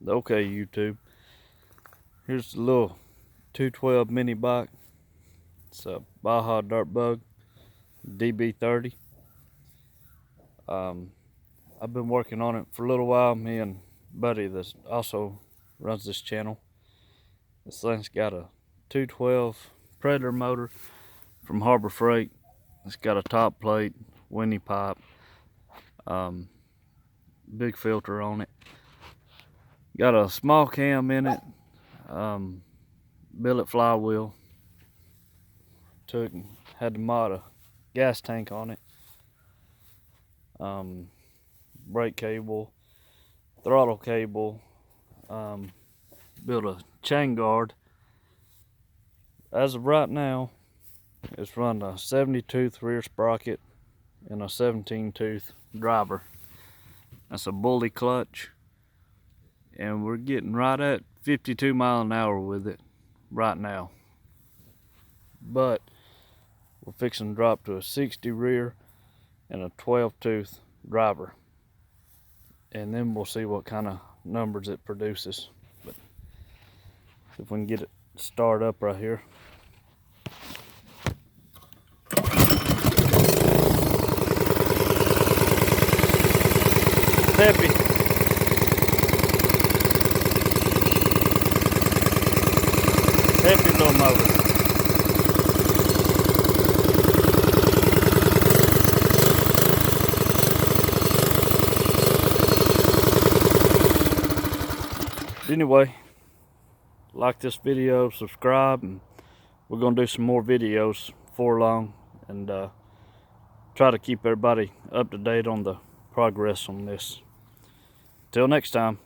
Okay, YouTube. Here's the little 212 mini bike. It's a Baja Dirt Bug DB30. I've been working on it for a little while. Me and buddy that also runs this channel. This thing's got a 212 Predator motor from Harbor Freight. It's got a top plate, windy pipe, big filter on it. Got a small cam in it, billet flywheel. Had to mod a gas tank on it. Brake cable, throttle cable, built a chain guard. As of right now, it's run a 70-tooth rear sprocket and a 17-tooth driver. That's a bully clutch, and we're getting right at 52 miles an hour with it right now. But we're fixing to drop to a 60 rear and a 12-tooth driver, and then we'll see what kind of numbers it produces. But if we can get it started up right here. Peppy. Peppy little motor. Anyway, like this video, subscribe, and we're gonna do some more videos before long, and try to keep everybody up to date on the progress on this. Till next time.